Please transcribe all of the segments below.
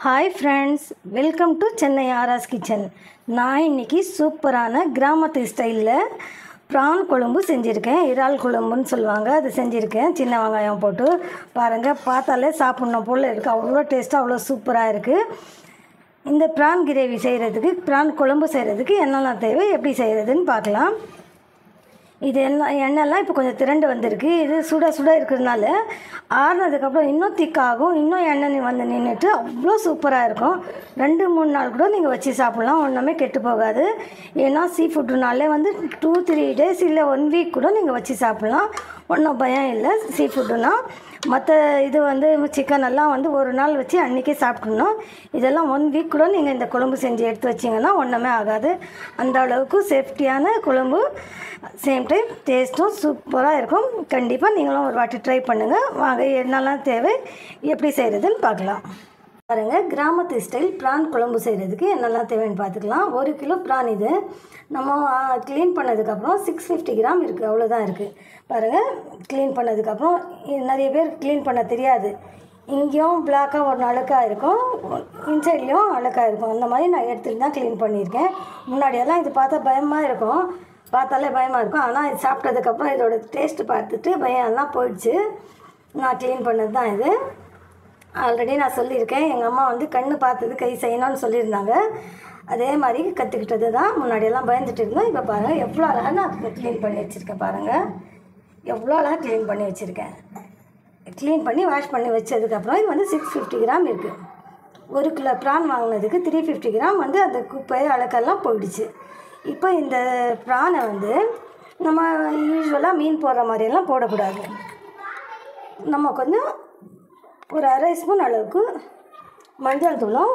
Hi friends, welcome to Chennai ஆராஸ் kitchen. நான் இன்றைக்கி சூப்பரான கிராமத்து ஸ்டைலில் ப்ரான் குழம்பு செஞ்சுருக்கேன். இறால் குழம்புன்னு சொல்லுவாங்க, அது செஞ்சுருக்கேன். சின்ன வெங்காயம் போட்டு பாருங்கள், பார்த்தாலே சாப்பிட்ணும் போல் இருக்குது. அவ்வளோ டேஸ்ட்டாக அவ்வளோ சூப்பராக இருக்குது. இந்த ப்ரான் கிரேவி செய்கிறதுக்கு, ப்ரான் குழம்பு செய்கிறதுக்கு என்னெல்லாம் தேவை, எப்படி செய்கிறதுன்னு பார்க்கலாம். இது எண்ணெய்லாம் இப்போ கொஞ்சம் திரண்டு வந்திருக்கு. இது சுட இருக்கிறதுனால ஆறுனதுக்கப்புறம் இன்னும் திக்காகும், இன்னும் எண்ணெய் வந்து நின்றுட்டு அவ்வளோ சூப்பராக இருக்கும். 2-3 நாள் கூட நீங்கள் வச்சு சாப்பிட்லாம், ஒன்றுமே கெட்டு போகாது. ஏன்னா சீ ஃபுட்டுனாலே வந்து 2-3 டேஸ் இல்லை 1 வீக் கூட நீங்கள் வச்சு சாப்பிட்லாம், ஒன்றும் பயம் இல்லை. சீ ஃபுட்டுனா மற்ற இது வந்து சிக்கன் எல்லாம் வந்து ஒரு நாள் வச்சு அன்றைக்கே சாப்பிட்ணும். இதெல்லாம் 1 வீக் கூட நீங்கள் இந்த குழம்பு செஞ்சு எடுத்து வச்சிங்கன்னா ஒன்றுமே ஆகாது. அந்த அளவுக்கு சேஃப்டியான குழம்பு, சேம் டைம் டேஸ்ட்டும் சூப்பராக இருக்கும். கண்டிப்பாக நீங்களும் ஒரு வாட்டி ட்ரை பண்ணுங்கள். வாங்க, என்னெல்லாம் தேவை, எப்படி செய்கிறதுன்னு பார்க்கலாம். பாருங்கள், கிராமத்து ஸ்டைல் ப்ரான் குழம்பு செய்கிறதுக்கு என்னெல்லாம் தேவைன்னு பார்த்துக்கலாம். 1 கிலோ ப்ரான். இது நம்ம க்ளீன் பண்ணதுக்கப்புறம் 650 கிராம் இருக்குது, அவ்வளோதான் இருக்குது. பாருங்கள், க்ளீன் பண்ணதுக்கப்புறம் நிறைய பேர் க்ளீன் பண்ண தெரியாது. இங்கேயும் பிளாக்காக ஒரு அழுக்காக இருக்கும், இன்சைட்லேயும் அழுக்காக இருக்கும். அந்த மாதிரி நான் எடுத்துகிட்டு தான் க்ளீன் பண்ணியிருக்கேன். முன்னாடியெல்லாம் இது பார்த்தா பயமாக இருக்கும், பார்த்தாலே பயமாக இருக்கும். ஆனால் இது சாப்பிட்டதுக்கப்புறம் இதோட டேஸ்ட்டு பார்த்துட்டு பயம் எல்லாம் போயிடுச்சு. நான் க்ளீன் பண்ணது தான் இது. ஆல்ரெடி நான் சொல்லியிருக்கேன், எங்கள் அம்மா வந்து கண்ணு பார்த்தது கை செய்யணும்னு சொல்லியிருந்தாங்க. அதே மாதிரி கற்றுக்கிட்டது தான். முன்னாடியெல்லாம் பயந்துட்டு இருந்தோம். இப்போ பாருங்கள் எவ்வளோ அழகாக நான் க்ளீன் பண்ணி வச்சுருக்கேன். பாருங்கள் எவ்வளோ அழகாக க்ளீன் பண்ணி வச்சுருக்கேன். க்ளீன் பண்ணி வாஷ் பண்ணி வச்சதுக்கப்புறம் இது வந்து 650 கிராம் இருக்குது. 1 கிலோ ப்ரான் வாங்கினதுக்கு 350 கிராம் வந்து அந்த குப்பை அழுக்கெல்லாம் போயிடுச்சு. இப்போ இந்த ப்ரானை வந்து நம்ம யூஸ்வலாக மீன் போடுற மாதிரியெல்லாம் போடக்கூடாது. நம்ம கொஞ்சம் ஒரு 1/2 ஸ்பூன் அளவுக்கு மஞ்சள் தூளும்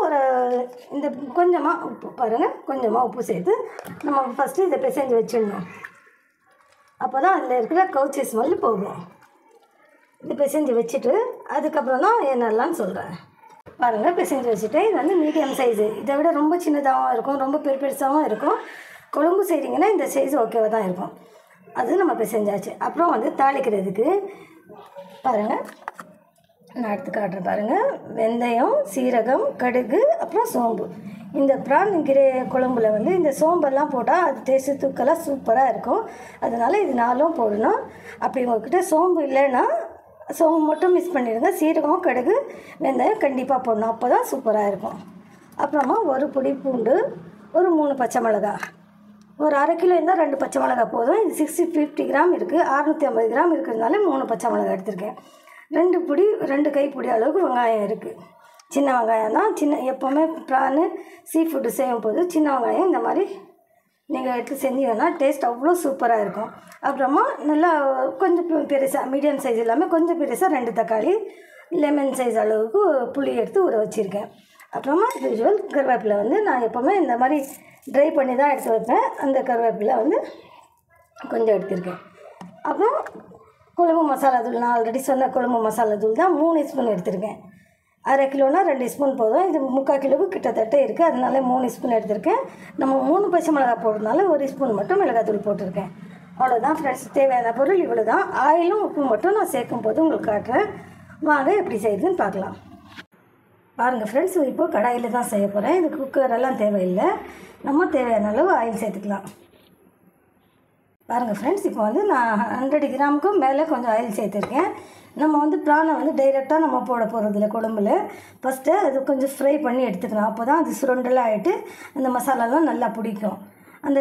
இந்த கொஞ்சமாக உப்பு, பாருங்கள் கொஞ்சமாக உப்பு சேர்த்து நம்ம ஃபஸ்ட்டு இதை பிசைஞ்சு வச்சிடணும். அப்போ தான் அதில் இருக்கிற கவுச்சி ஸ்மெல் போகும். இதை பிசைஞ்சு வச்சுட்டு அதுக்கப்புறம் தான் என்னெல்லாம் சொல்கிறேன். பாருங்கள், பிசைஞ்சு வச்சுட்டு இது வந்து மீடியம் சைஸு. இதை விட ரொம்ப சின்னதாகவும் இருக்கும், ரொம்ப பெருசாகவும் இருக்கும். குழம்பு செய்கிறீங்கன்னா இந்த சைஸ் ஓகேவாக தான் இருக்கும். அது நம்ம பிசைஞ்சாச்சு. அப்புறம் வந்து தாளிக்கிறதுக்கு பாருங்கள், நான் எடுத்து காட்டுறேன். பாருங்கள், வெந்தயம், சீரகம், கடுகு, அப்புறம் சோம்பு. இந்த ப்ரான் குழம்புல வந்து இந்த சோம்பெல்லாம் போட்டால் அது டேஸ்ட்டு தூக்கெல்லாம் சூப்பராக இருக்கும். அதனால் இது 4ம் போடணும். அப்படி உங்கள்கிட்ட சோம்பு இல்லைன்னா சோம்பு மட்டும் மிக்ஸ் பண்ணிடுங்க. சீரகம், கடுகு, வெந்தயம் கண்டிப்பாக போடணும், அப்போ தான் சூப்பராக இருக்கும். அப்புறமா 1 பொடி பூண்டு, ஒரு 3 பச்சை மிளகாய். ஒரு 1/2 கிலோ இருந்தால் 2 பச்சை மிளகாய் போதும். இது 650 கிராம் இருக்குது, 650 கிராம் இருக்கிறதுனால 3 பச்சை மிளகாய் எடுத்திருக்கேன். 2 கைப்பிடி அளவுக்கு வெங்காயம் இருக்குது. சின்ன வெங்காயம் தான். எப்போவுமே ப்ரானு சீ ஃபுட்டு செய்யும் போது சின்ன வெங்காயம் இந்த மாதிரி நீங்கள் எடுத்து செஞ்சீங்கன்னா டேஸ்ட் அவ்வளோ சூப்பராக இருக்கும். அப்புறமா நல்லா கொஞ்சம் பெருசாக, மீடியம் சைஸ் இல்லாமல் கொஞ்சம் பெருசாக 2 தக்காளி, லெமன் சைஸ் அளவுக்கு புளி எடுத்து ஊற வச்சுருக்கேன். அப்புறமா யூஸ்வல் கருவேப்பிலை வந்து நான் எப்போவுமே இந்த மாதிரி ட்ரை பண்ணி தான் எடுத்து வைப்பேன். அந்த கருவேப்பிலை வந்து கொஞ்சம் எடுத்திருக்கேன். அப்புறம் குழம்பு மசாலா தூள், நான் ஆல்ரெடி சொன்ன குழம்பு மசாலா தூள் தான் 3 ஸ்பூன் எடுத்திருக்கேன். 1/2 கிலோனா 2 ஸ்பூன் போதும். இது 3/4 கிலோவுக்கு கிட்டத்தட்ட இருக்குது, அதனால 3 ஸ்பூன் எடுத்திருக்கேன். நம்ம 3 பச்சை மிளகாய் போடுறதுனால 1 ஸ்பூன் மட்டும் மிளகாய் தூள் போட்டிருக்கேன். அவ்வளோதான் ஃப்ரெண்ட்ஸ், தேவையான பொருள் இவ்வளோ தான். ஆயிலும் உப்பு மட்டும் நான் சேர்க்கும் போது உங்களுக்கு காட்டுறேன். வாங்க எப்படி செய்யுதுன்னு பார்க்கலாம். பாருங்கள் ஃப்ரெண்ட்ஸ், இப்போது கடாயில் தான் செய்ய போகிறேன். இது குக்கரெல்லாம் தேவையில்லை, நம்ம தேவையான அளவு ஆயில் சேர்த்துக்கலாம். பாருங்கள் ஃப்ரெண்ட்ஸ், இப்போ வந்து நான் 100 கிராமுக்கும் மேலே கொஞ்சம் ஆயில் சேர்த்துருக்கேன். நம்ம வந்து ப்ரானை வந்து டைரெக்டாக நம்ம போட போகிறதில்ல குழம்புல. ஃபஸ்ட்டு அது கொஞ்சம் ஃப்ரை பண்ணி எடுத்துக்கலாம், அப்போ தான் அது சுரண்டலாக ஆகிட்டு அந்த மசாலாலாம் நல்லா பிடிக்கும். அந்த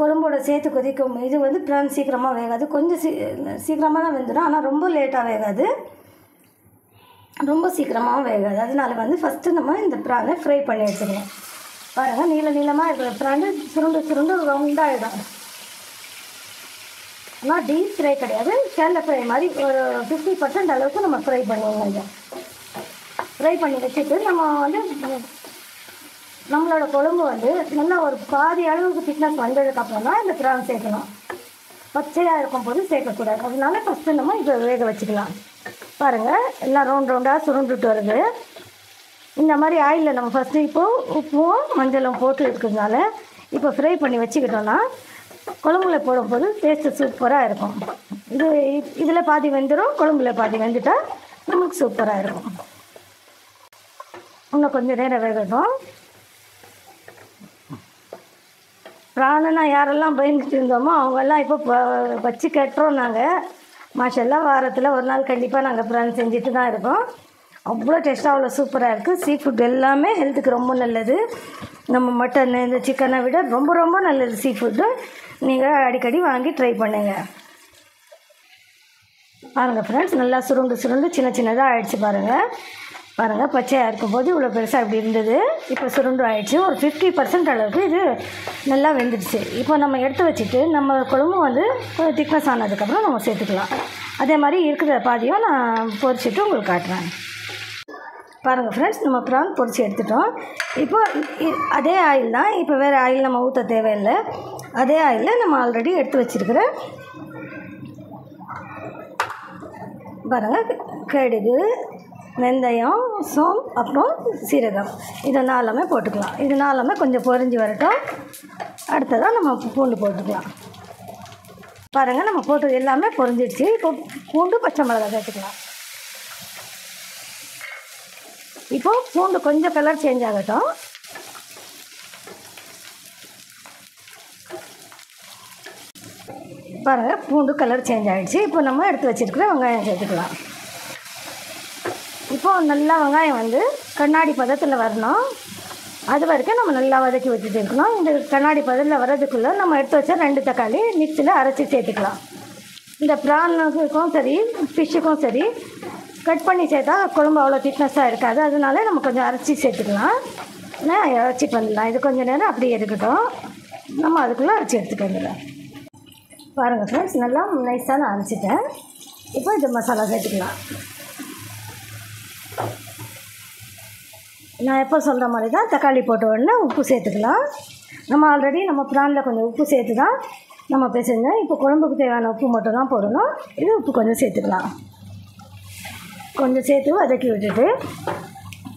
குழம்போட சேர்த்து கொதிக்கும். இது வந்து ப்ரான் சீக்கிரமாக வேகாது, கொஞ்சம் சீக்கிரமாக தான் வெந்துடும், ஆனால் ரொம்ப லேட்டாக வேகாது, ரொம்ப சீக்கிரமாகவும் வேகாது. அதனால வந்து ஃபஸ்ட்டு நம்ம இந்த ப்ரானை ஃப்ரை பண்ணி எடுத்துக்கலாம். பாருங்கள், நீளமாக இருக்கிற ப்ரான் சுருண்டு ரவுண்டாகிடும். ஆனால் டீப் ஃப்ரை கிடையாது, ஷேலோ ஃப்ரை மாதிரி ஒரு 50% அளவுக்கு நம்ம ஃப்ரை பண்ணுவோங்க. இதை ஃப்ரை பண்ணி வச்சுட்டு நம்ம வந்து நம்மளோட குழம்பு வந்து நல்லா ஒரு பாதி அளவுக்கு திக்னஸ் வந்ததுக்கப்புறம் தான் இந்த ப்ரான் சேர்க்கணும். பச்சையாக இருக்கும் போது சேர்க்கக்கூடாது. அதனால ஃபஸ்ட்டு நம்ம இதை வேக வச்சுக்கலாம். பாருங்கள், எல்லாம் ரவுண்டாக சுருண்டுட்டு வருது. இந்த மாதிரி ஆயிலில் நம்ம ஃபஸ்ட்டு இப்போது உப்பும் மஞ்சளும் போட்டு இருக்கிறதுனால இப்போ ஃப்ரை பண்ணி வச்சுக்கிட்டோன்னா குழம்புல போடும்போது டேஸ்ட்டு சூப்பராக இருக்கும். இதில் பாதி வெந்துடும், குழம்புல பாதி வெந்துட்டால் நமக்கு சூப்பராக இருக்கும். இன்னும் கொஞ்சம் நேரம் வேகட்டும். ப்ரானுன்னா யாரெல்லாம் பயந்துட்டு இருந்தோமோ அவங்கெல்லாம் இப்போ வச்சு கட்டுறோம். நாங்கள் மாஷெல்லாம் வாரத்தில் ஒரு நாள் கண்டிப்பாக நாங்கள் ப்ரான் செஞ்சுட்டு தான் இருக்கோம். அவ்வளோ டேஸ்ட்டாக அவ்வளோ சூப்பராக இருக்குது. சீ ஃபுட் எல்லாமே ஹெல்த்துக்கு ரொம்ப நல்லது. நம்ம மட்டன் இந்த சிக்கனை விட ரொம்ப ரொம்ப நல்லது சீ ஃபுட்டு. நீங்கள் அடிக்கடி வாங்கி ட்ரை பண்ணுங்கள். பாருங்கள் ஃப்ரெண்ட்ஸ், நல்லா சுருண்டு சின்ன சின்னதாக ஆகிடுச்சு. பாருங்கள் பச்சையாக இருக்கும்போது இவ்வளோ பெருசாக இப்படி இருந்தது. இப்போ சுருண்டு ஆகிடுச்சு. ஒரு 50% அளவுக்கு இது நல்லா வெந்துடுச்சு. இப்போ நம்ம எடுத்து வச்சுட்டு நம்ம குழம்பு வந்து கொஞ்சம் திக்னஸ் ஆனதுக்கப்புறம் நம்ம சேர்த்துக்கலாம். அதே மாதிரி இருக்கிற பாதியும் நான் பொரிச்சிட்டு உங்களுக்கு காட்டுறேன். பாருங்கள் ஃப்ரெண்ட்ஸ், நம்ம ப்ரான் பொரிச்சு எடுத்துட்டோம். இப்போ அதே ஆயில் தான். இப்போ வேறு ஆயில் நம்ம ஊற்ற தேவையில்லை. அதே ஆயிலில் நம்ம ஆல்ரெடி எடுத்து வச்சுருக்கிற பாருங்கள் கடுகு, வெந்தயம், சோம்பு, அப்புறம் சீரகம், இது நாலுமே போட்டுக்கலாம். இது நாலுமே கொஞ்சம் பொரிஞ்சு வரட்டும். அடுத்ததாக நம்ம பூண்டு போட்டுக்கலாம். பாருங்கள், நம்ம போட்டது எல்லாமே பொரிஞ்சிடுச்சு. இப்போ பூண்டு, பச்சை மிளகாய் சேர்த்துக்கலாம். இப்போது பூண்டு கொஞ்சம் கலர் சேஞ்ச் ஆகட்டும். பாருங்கள், பூண்டு கலர் சேஞ்ச் ஆகிடுச்சு. இப்போ நம்ம எடுத்து வச்சுருக்கிற வெங்காயம் சேர்த்துக்கலாம். இப்போது நல்லா வெங்காயம் வந்து கண்ணாடி பதத்தில் வரணும். அது வரைக்கும் நம்ம நல்லா வதக்கி வச்சுட்டு இருக்கணும். இந்த கண்ணாடி பதத்தில் வர்றதுக்குள்ளே நம்ம எடுத்து வச்ச 2 தக்காளி மிக்சியில் அரைச்சி சேர்த்துக்கலாம். இந்த ப்ரானுக்கும் சரி ஃபிஷ்ஷுக்கும் சரி கட் பண்ணி சேர்த்தா குழம்பு அவ்வளோ திக்னஸாக இருக்காது. அதனால நம்ம கொஞ்சம் அரைச்சி சேர்த்துக்கலாம். அரைச்சிட்டு வந்துடலாம். இது கொஞ்சம் நேரம் அப்படியே இருக்கட்டும். நம்ம அதுக்குள்ளே அரைச்சி எடுத்துகிட்டு வந்துடலாம். பாருங்கள் ஃப்ரெண்ட்ஸ், நல்லா நைஸாக நான் அரைச்சிட்டேன். இப்போ இது மசாலா சேர்த்துக்கலாம். நான் எப்போ சொல்கிற மாதிரி தான் தக்காளி போட்ட உடனே உப்பு சேர்த்துக்கலாம். நம்ம ஆல்ரெடி நம்ம ப்ரானில் கொஞ்சம் உப்பு சேர்த்து தான் நம்ம பேசுங்க. இப்போ குழம்புக்கு தேவையான உப்பு மட்டும் தான் போடணும். இது உப்பு கொஞ்சம் சேர்த்துக்கலாம். கொஞ்சம் சேர்த்து வதக்கி விட்டுட்டு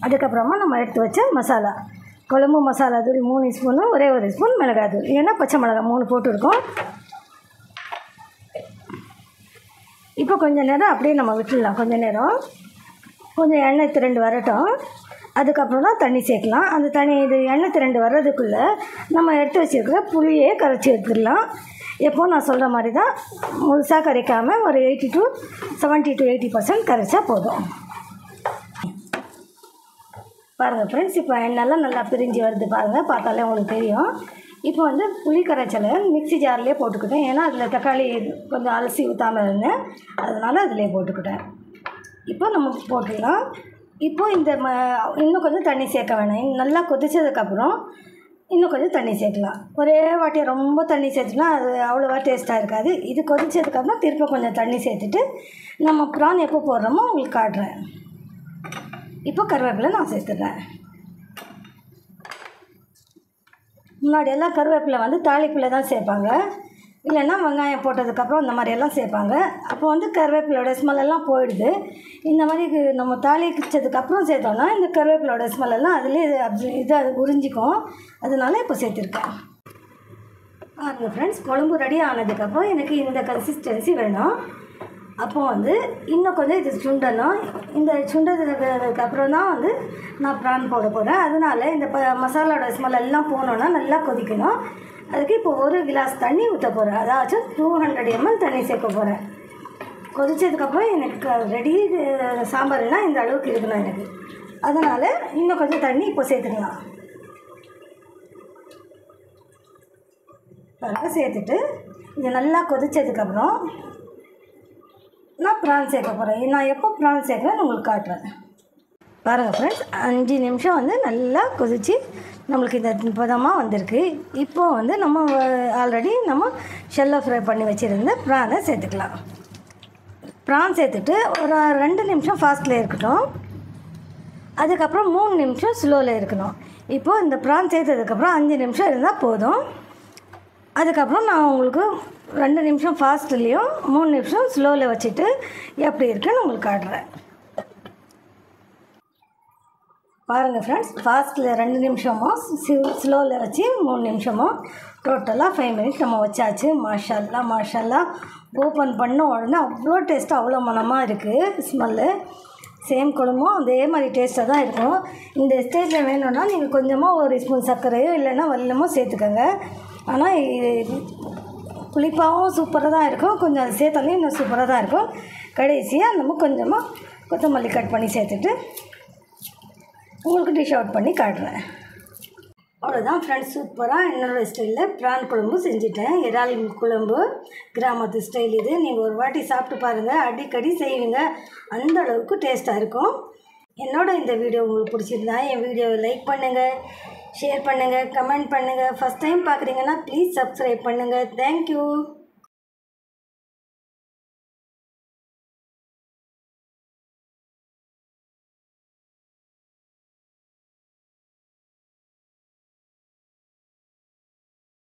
அதுக்கப்புறமா நம்ம எடுத்து வச்ச மசாலா, குழம்பு மசாலா தூள் 3 ஸ்பூனு, ஒரே 1 ஸ்பூன் மிளகாய் தூள், ஏன்னா பச்சை மிளகாய் 3 போட்டுருக்கோம். இப்போ கொஞ்சம் நேரம் அப்படியே நம்ம விட்டுடலாம். கொஞ்சம் எண்ணெய் திரண்டு வரட்டும். அதுக்கப்புறம் தான் தண்ணி சேர்க்கலாம். அந்த இது எண்ணெய் திரண்டு வர்றதுக்குள்ளே நம்ம எடுத்து வச்சுருக்கிற புளியே கரைச்சி எடுத்துடலாம். எப்போது நான் சொல்கிற மாதிரி தான், முழுசாக கரைக்காமல் ஒரு 70 to 80% கரைச்சா போதும். பாருங்கள் ஃப்ரெண்ட்ஸ், இப்போ எண்ணெய்லாம் நல்லா பிரிஞ்சு வருது. பாருங்கள், பார்த்தாலே உங்களுக்கு தெரியும். இப்போ வந்து புளி கரைச்சலை மிக்ஸி ஜார்லேயே போட்டுக்கிட்டேன். ஏன்னா அதில் தக்காளி கொஞ்சம் அலசி ஊற்றாமல் இருந்தேன், அதனால் அதிலே போட்டுக்கிட்டேன். இப்போ நம்ம போட்டுடலாம். இப்போது இந்த இன்னும் கொஞ்சம் தண்ணி சேர்க்க வேணாம். நல்லா கொதிச்சதுக்கப்புறம் இன்னும் கொஞ்சம் தண்ணி சேர்க்கலாம். ஒரே வாட்டி ரொம்ப தண்ணி சேர்த்துனா அது அவ்வளோவா டேஸ்ட்டாக இருக்காது. இது கொதிச்சதுக்கப்புறம் திரும்ப கொஞ்சம் தண்ணி சேர்த்துட்டு நம்ம ப்ரான் எப்போ போடுறோமோ உங்களுக்கு காட்டுறேன். இப்போ கருவேப்பிலை நான் சேர்த்துடுறேன். முன்னாடியெல்லாம் கருவேப்பிலை வந்து தாளிப்பில் தான் சேர்ப்பாங்க, இல்லைன்னா வெங்காயம் போட்டதுக்கப்புறம் இந்த மாதிரியெல்லாம் சேர்ப்பாங்க. அப்போ வந்து கருவேப்பிலோட ஸ்மெல்லாம் போயிடுது. இந்த மாதிரி நம்ம தாளிச்சதுக்கப்புறம் சேர்த்தோன்னா இந்த கருவேப்பிலோட ஸ்மெல்லாம் அதுலேயே அது உறிஞ்சிக்கும். அதனால இப்போ சேர்த்துருக்கேன். பாருங்கள் ஃப்ரெண்ட்ஸ், குழம்பு ரெடி ஆனதுக்கப்புறம் எனக்கு இந்த கன்சிஸ்டன்சி வேணும். அப்போது வந்து இன்னும் கொஞ்சம் இது சுண்டணும். இந்த சுண்டதுக்கப்புறம் தான் வந்து நான் ப்ரான் போட போகிறேன். அதனால இந்த மசாலாவோட ஸ்மெல் எல்லாம் போனோன்னா நல்லா கொதிக்கணும். அதுக்கு இப்போ 1 கிளாஸ் தண்ணி ஊற்ற போகிறேன். அதாச்சும் 200 ml தண்ணி சேர்க்க போகிறேன். கொதிச்சதுக்கப்புறம் எனக்கு ரெடி சாம்பார்னா இந்த அளவுக்கு இருக்கணும் எனக்கு. அதனால் இன்னும் கொஞ்சம் தண்ணி இப்போ சேர்த்துக்கலாம். அதெல்லாம் சேர்த்துட்டு இது நல்லா கொதிச்சதுக்கப்புறம் நான் ப்ரான் சேர்க்க போகிறேன். நான் எப்போ ப்ரான் சேர்க்குறேன்னு உங்களுக்கு காட்டுறேன். பாருங்கள் ஃப்ரெண்ட்ஸ், 5 நிமிஷம் வந்து நல்லா கொதித்து நம்மளுக்கு இந்த பதமாக வந்திருக்கு. இப்போது வந்து நம்ம ஆல்ரெடி நம்ம ஷெல்லோ ஃப்ரை பண்ணி வச்சுருந்த ப்ரானை சேர்த்துக்கலாம். ப்ரான் சேர்த்துட்டு ஒரு 2 நிமிஷம் ஃபாஸ்ட்டில் இருக்கட்டும். அதுக்கப்புறம் 3 நிமிஷம் ஸ்லோவில் இருக்கணும். இப்போது இந்த ப்ரான் சேர்த்ததுக்கப்புறம் 5 நிமிஷம் இருந்தால் போதும். அதுக்கப்புறம் நான் உங்களுக்கு 2 நிமிஷம் ஃபாஸ்ட்லேயும் 3 நிமிஷம் ஸ்லோவில் வச்சுட்டு எப்படி இருக்குன்னு உங்களுக்கு காட்டுறேன். பாருங்கள் ஃப்ரெண்ட்ஸ், ஃபாஸ்ட்டில் 2 நிமிஷமும் ஸ்லோவில் வச்சு 3 நிமிஷமும் டோட்டலாக 5 மினிட்ஸ் நம்ம வச்சாச்சு. மாஷல்லா ஓப்பன் பண்ண உடனே அவ்வளோ டேஸ்ட்டு, அவ்வளோ மனமாக இருக்குது ஸ்மெல்லு. சேம் குழம்பும் அதே மாதிரி டேஸ்ட்டாக தான் இருக்கும். இந்த ஸ்டேஜில் வேணும்னா நீங்கள் கொஞ்சமாக ஒரு ஸ்பூன் சர்க்கரையோ இல்லைன்னா வெல்லமோ சேர்த்துக்கோங்க. ஆனால் புளிப்பாகவும் சூப்பராக தான் இருக்கும். கொஞ்சம் அது சேர்த்தாலே இன்னும் சூப்பராக தான் இருக்கும். கடைசியாக நம்ம கொஞ்சமாக கொத்தமல்லி கட் பண்ணி சேர்த்துட்டு உங்களுக்கு டிஷ் அவுட் பண்ணி காட்டுறேன். அவ்வளோதான் ஃப்ரெண்ட்ஸ், சூப்பராக என்னோடய ஸ்டைலில் ப்ரான் குழம்பு செஞ்சுட்டேன். இறால் குழம்பு கிராமத்து ஸ்டைல் இது. நீங்கள் ஒரு வாட்டி சாப்பிட்டு பாருங்கள், அடிக்கடி செய்வீங்க, அந்த அளவுக்கு டேஸ்ட்டாக இருக்கும். இந்த வீடியோ உங்களுக்கு பிடிச்சிருந்தா என் வீடியோவை லைக் பண்ணுங்கள், ஷேர் பண்ணுங்கள், கமெண்ட் பண்ணுங்கள். ஃபஸ்ட் டைம் பார்க்குறீங்கன்னா ப்ளீஸ் சப்ஸ்கிரைப் பண்ணுங்கள். தேங்க்யூ.